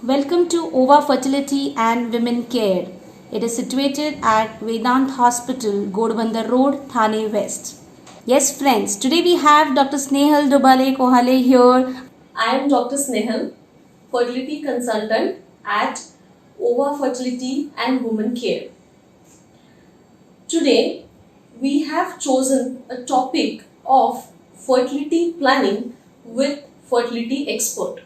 Welcome to OVA Fertility and Women Care. It is situated at Vedant Hospital, Godbandar Road, Thane West. Yes, friends, today we have Dr. Snehal Dubale Kohale here. I am Dr. Snehal, fertility consultant at OVA Fertility and Women Care. Today, we have chosen a topic of fertility planning with fertility expert.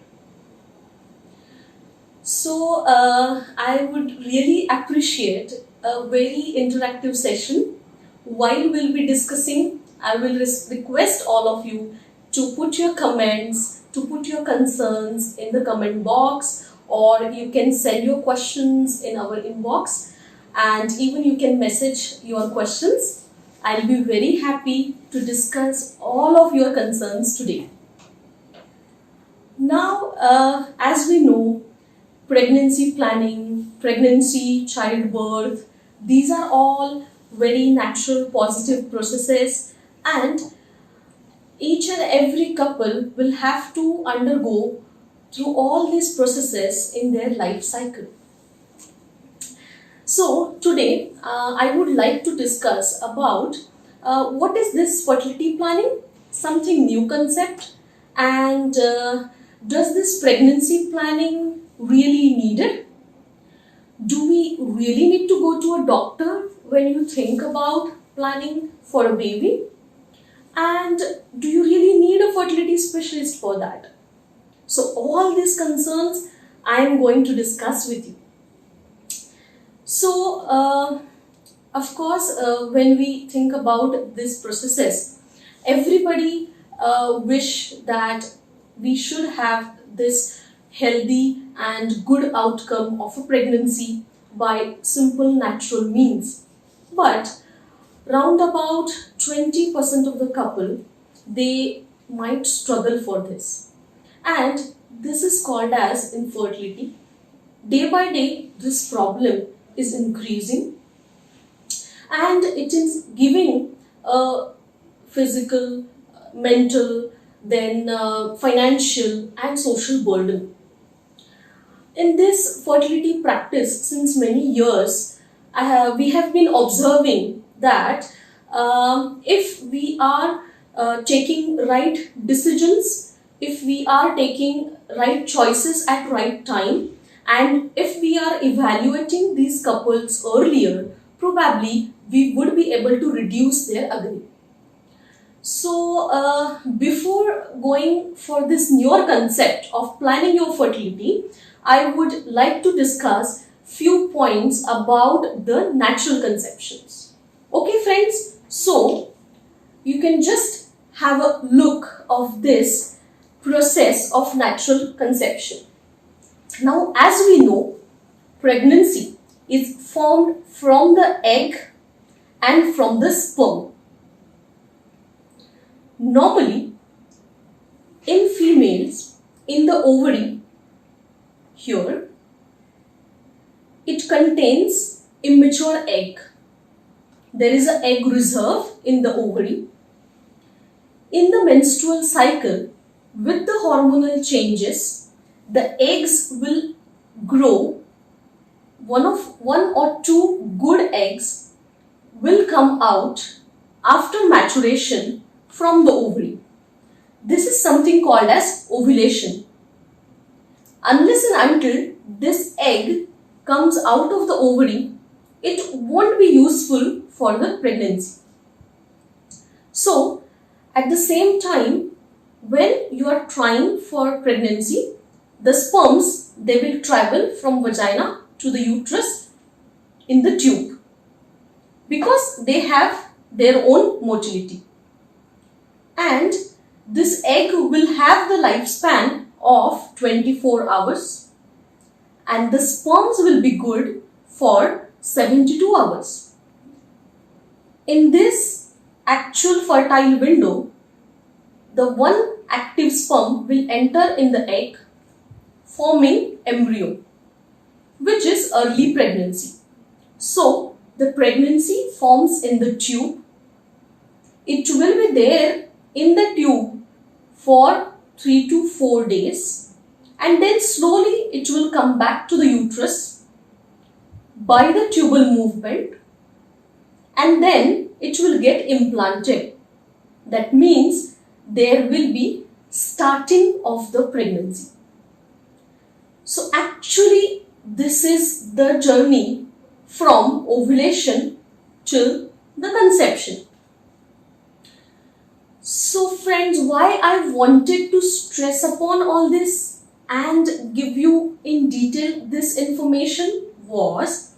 So, I would really appreciate a very interactive session. While we'll be discussing, I will request all of you to put your comments, to put your concerns in the comment box, or you can send your questions in our inbox, and even you can message your questions. I'll be very happy to discuss all of your concerns today. Now, as we know, pregnancy planning, pregnancy, childbirth, these are all very natural, positive processes, and each and every couple will have to undergo through all these processes in their life cycle. So today I would like to discuss about what is this fertility planning, something new concept, and does this pregnancy planning really needed? Do we really need to go to a doctor when you think about planning for a baby? And do you really need a fertility specialist for that? So all these concerns I am going to discuss with you. So of course when we think about this processes, everybody wish that we should have this healthy and good outcome of a pregnancy by simple natural means. But round about 20% of the couple, they might struggle for this. And this is called as infertility. Day by day, this problem is increasing and it is giving a physical, mental, then financial and social burden. In this fertility practice since many years, we have been observing that if we are taking right decisions, if we are taking right choices at right time, and if we are evaluating these couples earlier, probably we would be able to reduce their agony. So before going for this newer concept of planning your fertility, I would like to discuss few points about the natural conceptions. Okay friends, so you can just have a look of this process of natural conception. Now as we know, pregnancy is formed from the egg and from the sperm. Normally, in females, in the ovary, here, it contains immature egg. There is an egg reserve in the ovary. In the menstrual cycle, with the hormonal changes, the eggs will grow. One or two good eggs will come out after maturation from the ovary. This is something called as ovulation. Unless and until this egg comes out of the ovary, it won't be useful for the pregnancy. So, at the same time, when you are trying for pregnancy, the sperms, they will travel from vagina to the uterus in the tube because they have their own motility. And this egg will have the lifespan of 24 hours and the sperms will be good for 72 hours. In this actual fertile window, the one active sperm will enter in the egg, forming embryo, which is early pregnancy. So, the pregnancy forms in the tube. It will be there in the tube for 3 to 4 days and then slowly it will come back to the uterus by the tubal movement, and then it will get implanted. That means there will be starting of the pregnancy. So actually this is the journey from ovulation till the conception. So friends, why I wanted to stress upon all this and give you in detail this information was,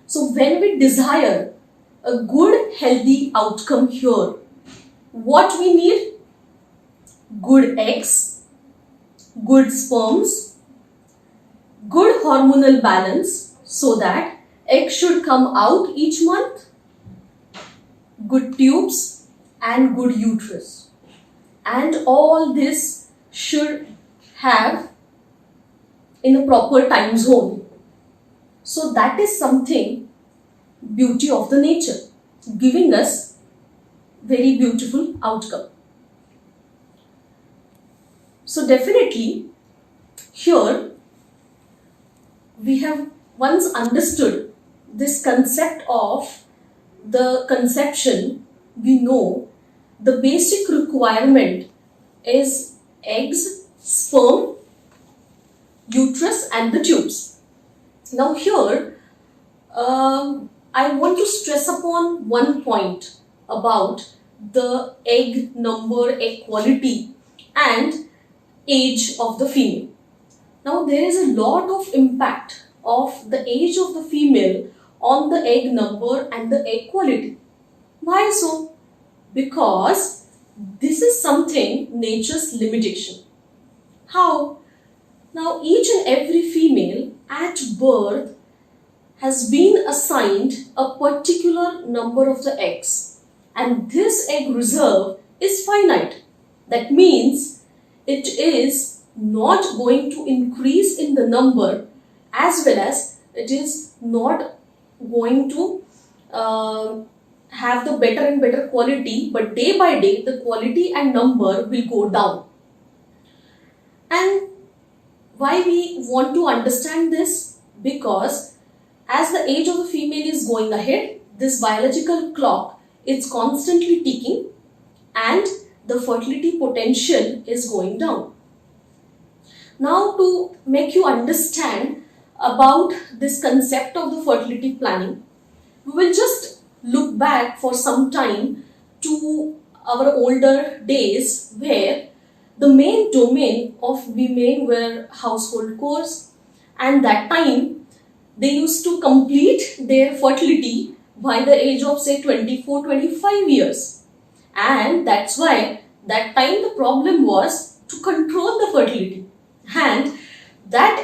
so when we desire a good healthy outcome here, what we need? Good eggs, good sperms, good hormonal balance so that egg should come out each month, good tubes and good uterus, and all this should have in a proper time zone. So that is something beauty of the nature, giving us very beautiful outcome. So definitely here we have once understood this concept of the conception. We know the basic requirement is eggs, sperm, uterus and the tubes. Now here I want to stress upon one point about the egg number, egg quality and age of the female. Now there is a lot of impact of the age of the female on the egg number and the egg quality. Why so? Because this is something nature's limitation. How? Now each and every female at birth has been assigned a particular number of the eggs, and this egg reserve is finite. That means it is not going to increase in the number, as well as it is not going to have the better and better quality, but day by day the quality and number will go down. And why we want to understand this? Because as the age of the female is going ahead, this biological clock is constantly ticking and the fertility potential is going down. Now to make you understand about this concept of the fertility planning, we will just look back for some time to our older days where the main domain of women were household chores, and that time they used to complete their fertility by the age of say 24-25 years, and that's why that time the problem was to control the fertility, and that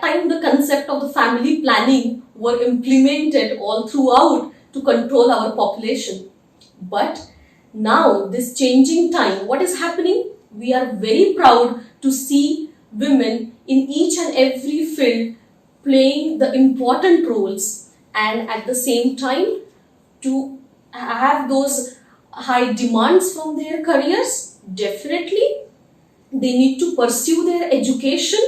time the concept of the family planning were implemented all throughout to control our population. But now this changing time, what is happening? We are very proud to see women in each and every field playing the important roles, and at the same time to have those high demands from their careers. Definitely they need to pursue their education,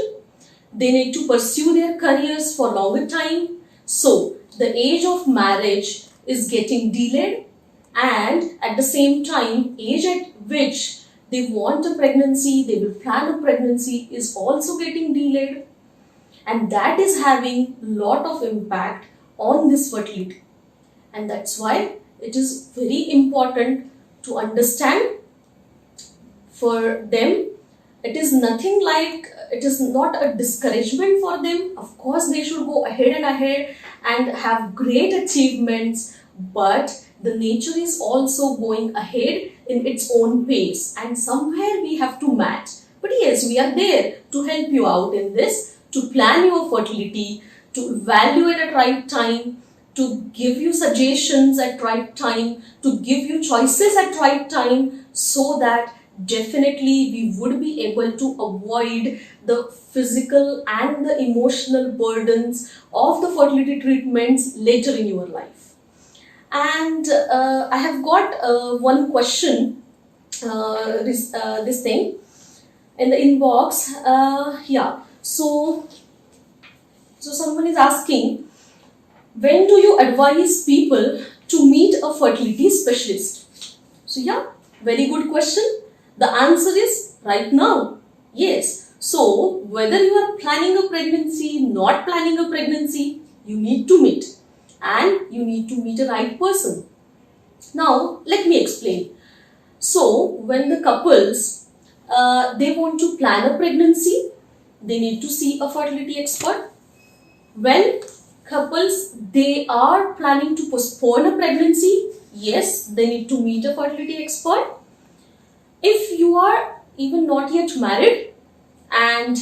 they need to pursue their careers for longer time. So the age of marriage is getting delayed, and at the same time age at which they want a pregnancy, they will plan a pregnancy is also getting delayed, and that is having a lot of impact on this fertility. And that's why it is very important to understand for them. It is nothing like, it is not a discouragement for them. Of course they should go ahead and have great achievements, but the nature is also going ahead in its own pace, and somewhere we have to match. But yes, we are there to help you out in this, to plan your fertility, to evaluate at right time, to give you suggestions at right time, to give you choices at right time, so that definitely we would be able to avoid the physical and the emotional burdens of the fertility treatments later in your life. And I have got one question, this thing. in the inbox. Yeah. So someone is asking, when do you advise people to meet a fertility specialist? So yeah, very good question. The answer is right now. Yes. So whether you are planning a pregnancy, not planning a pregnancy, you need to meet, and you need to meet a right person. Now let me explain. So when the couples they want to plan a pregnancy, they need to see a fertility expert. When couples they are planning to postpone a pregnancy, yes, they need to meet a fertility expert. If you are even not yet married and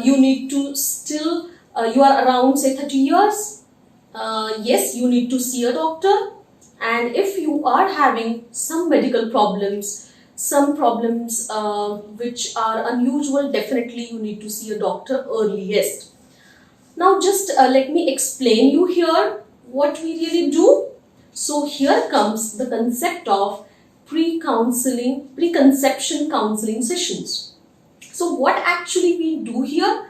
you need to still you are around say 30 years, yes, you need to see a doctor. And if you are having some medical problems, some problems which are unusual, definitely you need to see a doctor earliest. Now just let me explain you here what we really do. So here comes the concept of preconception counseling sessions. So what actually we do here?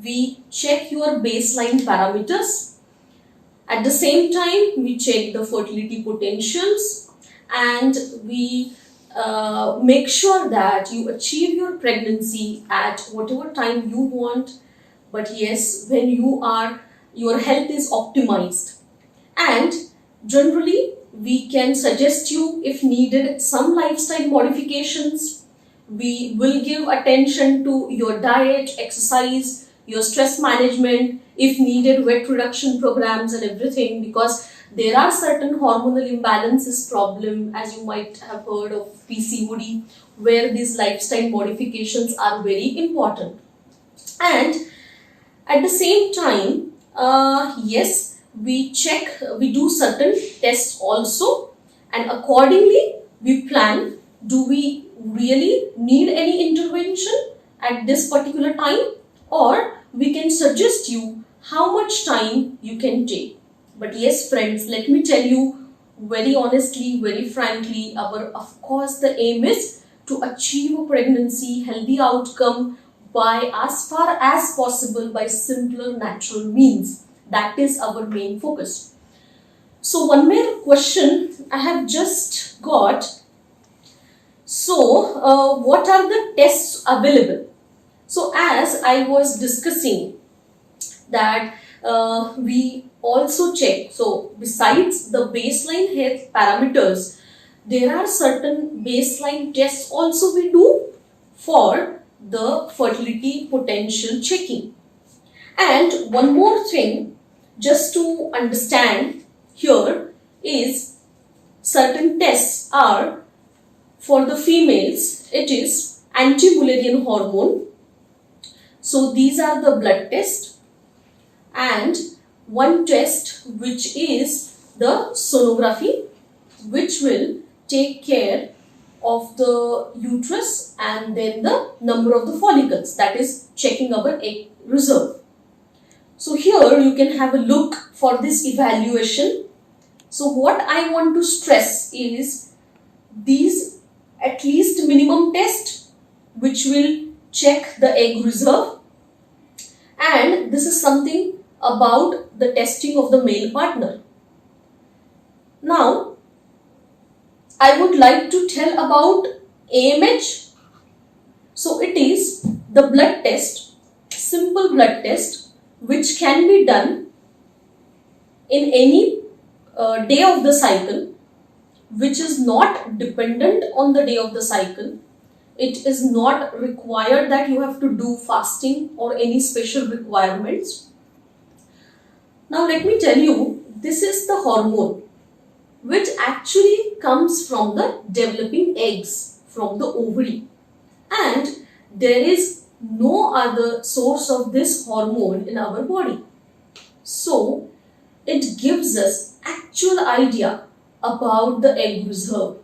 We check your baseline parameters. At the same time, we check the fertility potentials, and we make sure that you achieve your pregnancy at whatever time you want. But yes, when your health is optimized. And generally, we can suggest you, if needed, some lifestyle modifications. We will give attention to your diet, exercise, your stress management, if needed, weight reduction programs and everything, because there are certain hormonal imbalances problem, as you might have heard of PCOD, where these lifestyle modifications are very important. And at the same time, yes, we do certain tests also, and accordingly we plan, do we really need any intervention at this particular time, or we can suggest you how much time you can take. But yes friends, let me tell you very honestly, very frankly, of course the aim is to achieve a pregnancy healthy outcome by as far as possible by simpler natural means. That is our main focus. So one more question I have just got. So what are the tests available? So as I was discussing that we also check, so besides the baseline health parameters, there are certain baseline tests also we do for the fertility potential checking. And one more thing, just to understand here, is certain tests are for the females, it is anti-Mullerian hormone. So these are the blood tests, and one test which is the sonography, which will take care of the uterus and then the number of the follicles, that is checking our egg reserve. So here you can have a look for this evaluation. So what I want to stress is these at least minimum test which will check the egg reserve, and this is something about the testing of the male partner. Now I would like to tell about AMH. So it is the blood test, simple blood test, which can be done in any day of the cycle, which is not dependent on the day of the cycle. It is not required that you have to do fasting or any special requirements. Now let me tell you, this is the hormone which actually comes from the developing eggs from the ovary, and there is no other source of this hormone in our body. So it gives us actual idea about the egg reserve.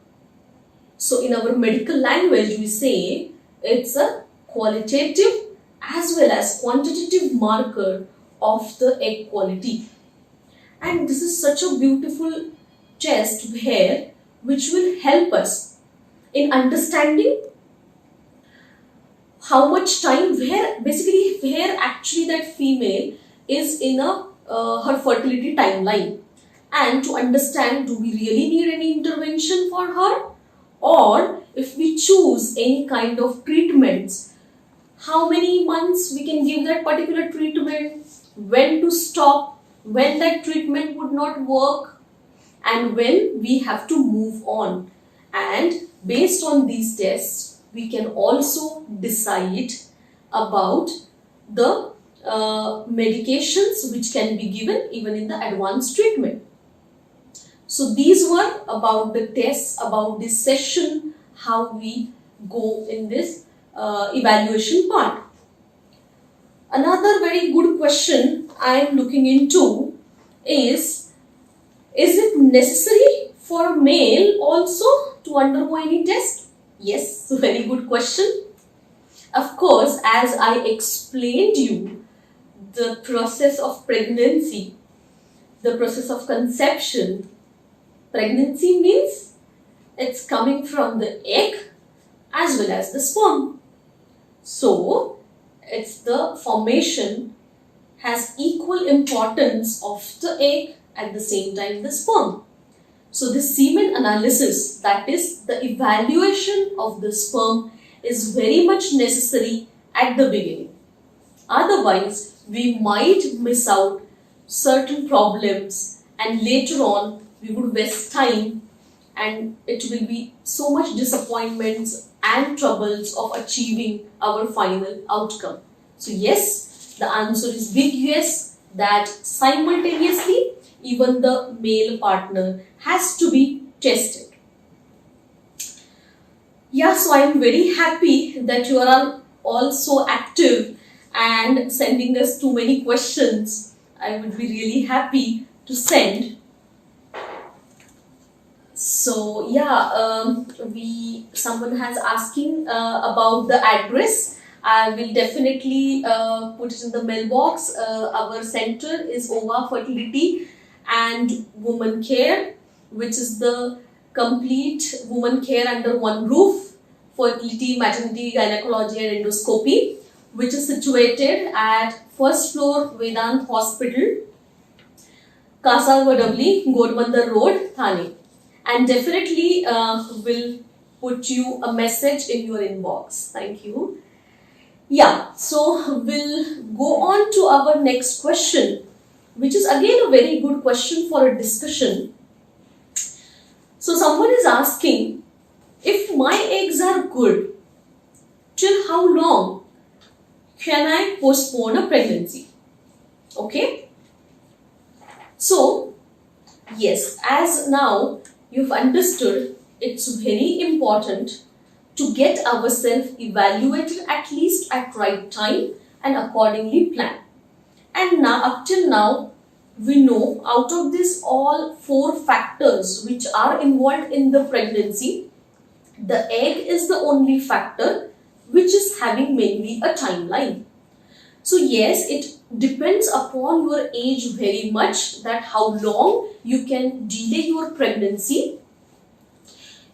So in our medical language we say it's a qualitative as well as quantitative marker of the egg quality. And this is such a beautiful test here which will help us in understanding how much time, where actually that female is in her fertility timeline, and to understand, do we really need any intervention for her, or if we choose any kind of treatments, how many months we can give that particular treatment, when to stop, when that treatment would not work, and when we have to move on. And based on these tests, we can also decide about the medications which can be given even in the advanced treatment. So these were about the tests, about this session, how we go in this evaluation part. Another very good question I am looking into is it necessary for male also to undergo any test? Yes, very good question. Of course, as I explained you, the process of pregnancy, the process of conception, pregnancy means it's coming from the egg as well as the sperm. So, it's the formation has equal importance of the egg, at the same time the sperm. So, the semen analysis, that is the evaluation of the sperm, is very much necessary at the beginning. Otherwise, we might miss out certain problems, and later on we would waste time, and it will be so much disappointments and troubles of achieving our final outcome. So yes, the answer is big yes, that simultaneously even the male partner has to be tested. Yeah, so I am very happy that you are all so active and sending us too many questions. I would be really happy to send. So yeah, someone has asking about the address. I will definitely put it in the mailbox. Our center is OVA Fertility and Women Care, which is the complete women care under one roof: fertility, maternity, gynecology and endoscopy, which is situated at first floor Vedant Hospital, Kasarwadabli, Godbandar Road, Thane. And definitely will put you a message in your inbox. Thank you. Yeah, so we'll go on to our next question, which is again a very good question for a discussion. So someone is asking, if my eggs are good, till how long can I postpone a pregnancy? Okay. So, yes, as now you've understood, it's very important to get ourselves evaluated at least at right time and accordingly plan. And now, up till now, we know out of this all 4 factors which are involved in the pregnancy, the egg is the only factor which is having mainly a timeline. So yes, it depends upon your age very much, that how long you can delay your pregnancy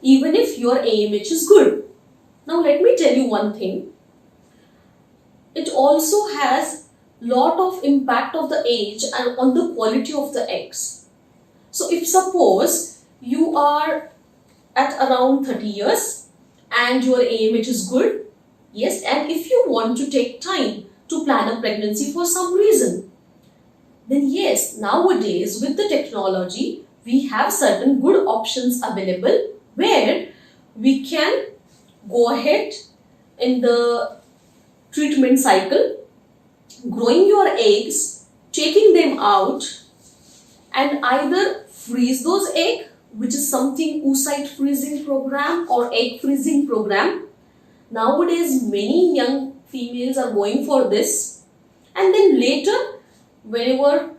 even if your AMH is good. Now let me tell you one thing. It also has lot of impact of the age and on the quality of the eggs. So if suppose you are at around 30 years and your AMH is good, yes, and if you want to take time to plan a pregnancy for some reason, then yes, nowadays with the technology, we have certain good options available where we can go ahead in the treatment cycle, growing your eggs, taking them out, and either freeze those eggs, which is something oocyte freezing program or egg freezing program. Nowadays, many young females are going for this, and then later, whenever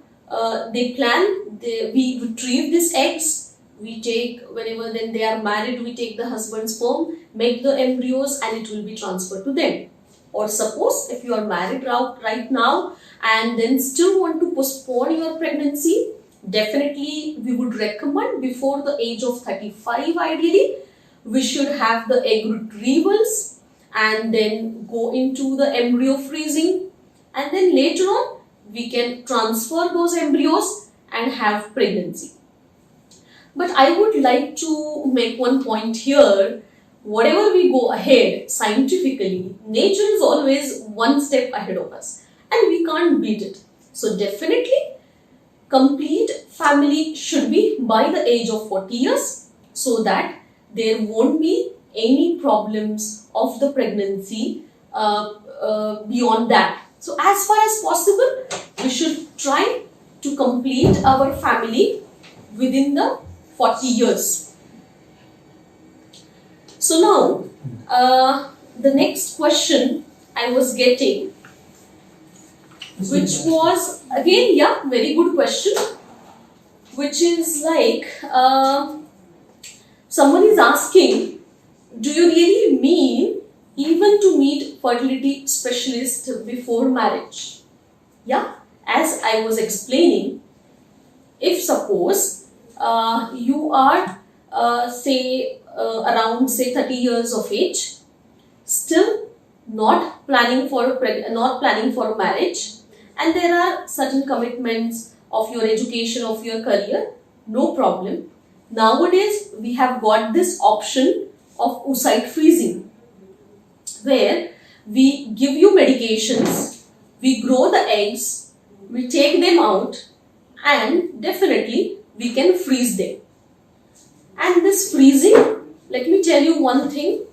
they plan, we retrieve these eggs. We take, whenever then they are married, we take the husband's sperm, make the embryos, and it will be transferred to them. Or suppose if you are married right now and then still want to postpone your pregnancy, definitely we would recommend before the age of 35 ideally, we should have the egg retrievals and then go into the embryo freezing, and then later on we can transfer those embryos and have pregnancy. But I would like to make one point here. Whatever we go ahead scientifically, nature is always one step ahead of us and we can't beat it. So definitely complete family should be by the age of 40 years so that there won't be any problems of the pregnancy beyond that. So as far as possible, we should try to complete our family within the 40 years. So now, the next question I was getting, which was again, yeah, very good question, which is like, someone is asking, do you really mean even to meet fertility specialist before marriage? Yeah, as I was explaining, if suppose you are around say 30 years of age, still not planning for a marriage, and there are certain commitments of your education, of your career, no problem. Nowadays we have got this option of oocyte freezing, where we give you medications, we grow the eggs, we take them out, and definitely we can freeze them. And this freezing, let me tell you one thing,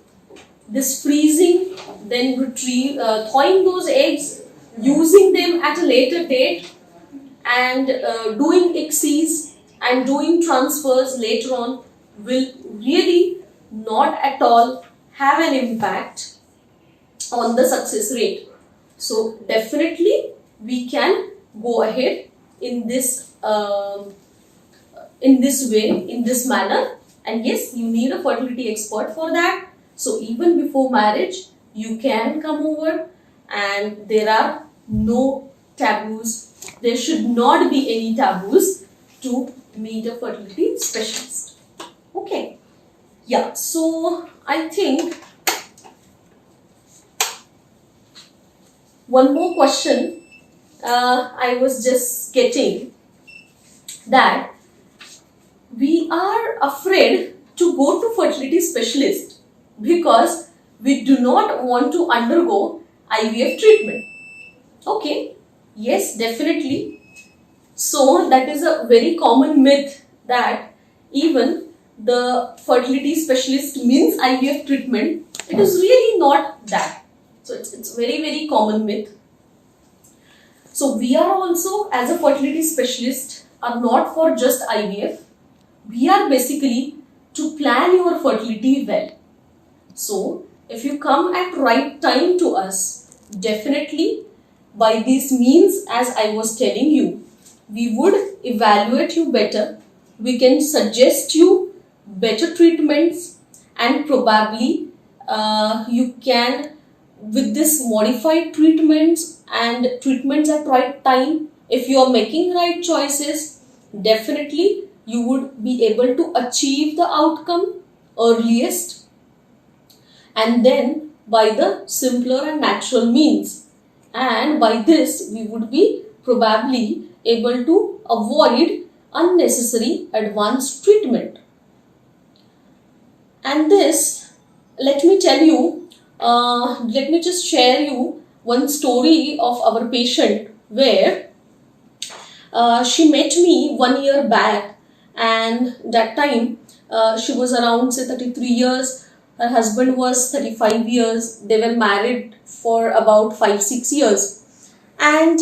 this freezing, then thawing those eggs, using them at a later date, and doing ICSIs and doing transfers later on will really not at all have an impact on the success rate. So definitely we can go ahead in this way, in this manner. And yes, you need a fertility expert for that. So even before marriage, you can come over, and there are no taboos. There should not be any taboos to meet a fertility specialist. Okay. Yeah, so I think one more question I was just getting, that we are afraid to go to fertility specialist because we do not want to undergo IVF treatment. Okay, yes, definitely. So that is a very common myth, that even the fertility specialist means IVF treatment. It is really not that. So it's very, very common myth. So we are also, as a fertility specialist, are not for just IVF. We are basically to plan your fertility well. So if you come at right time to us, definitely by these means, as I was telling you, we would evaluate you better. We can suggest you better treatments, and probably you can, with this modified treatments and treatments at right time, if you are making right choices, definitely you would be able to achieve the outcome earliest, and then by the simpler and natural means. And by this we would be probably able to avoid unnecessary advanced treatment. And this, let me tell you, let me just share you one story of our patient, where she met me 1 year back, and that time she was around say 33 years. Her husband was 35 years. They were married for about 5-6 years, and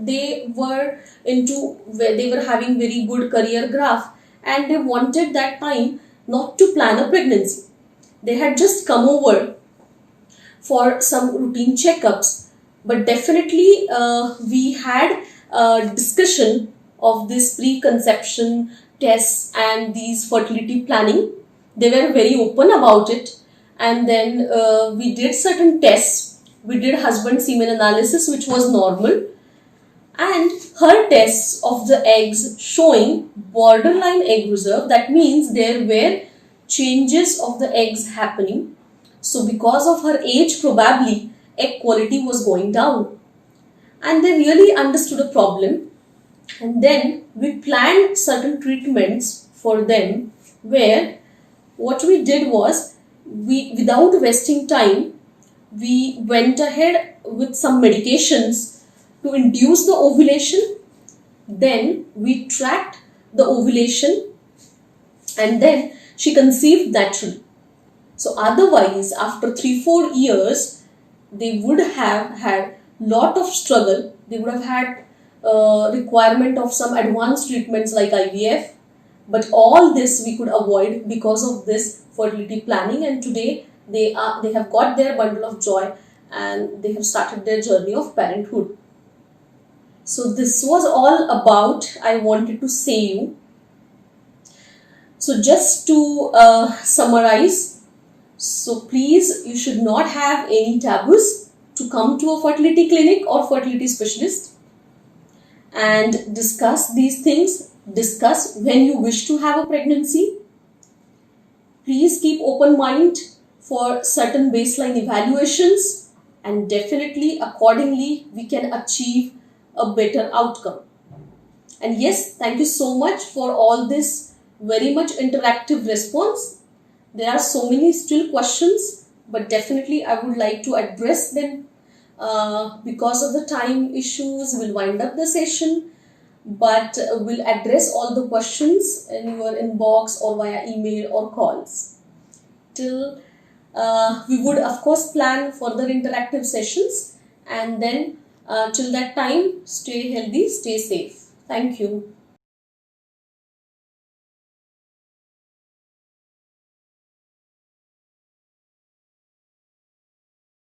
they were having very good career graph, and they wanted that time not to plan a pregnancy. They had just come over for some routine checkups, but definitely we had a discussion of this preconception tests and these fertility planning. They were very open about it, and then we did certain tests. We did husband semen analysis, which was normal, and her tests of the eggs showing borderline egg reserve. That means there were changes of the eggs happening. So because of her age, probably egg quality was going down. And they really understood the problem, and then we planned certain treatments for them, where what we did was, we, without wasting time, we went ahead with some medications to induce the ovulation. Then we tracked the ovulation, and then she conceived naturally. So otherwise, after 3-4 years, they would have had lot of struggle. They would have had requirement of some advanced treatments like IVF. But all this we could avoid because of this fertility planning, and today they have got their bundle of joy, and they have started their journey of parenthood. So this was all about I wanted to say you. So just to summarize, so please, you should not have any taboos to come to a fertility clinic or fertility specialist and discuss these things. Discuss when you wish to have a pregnancy. Please keep open mind for certain baseline evaluations, and definitely accordingly we can achieve a better outcome. And yes, thank you so much for all this very much interactive response. There are so many still questions, but definitely I would like to address them. Because of the time issues, we'll wind up the session, but we'll address all the questions in your inbox or via email or calls. Till we would of course plan further interactive sessions, and then till that time, stay healthy, stay safe. Thank you.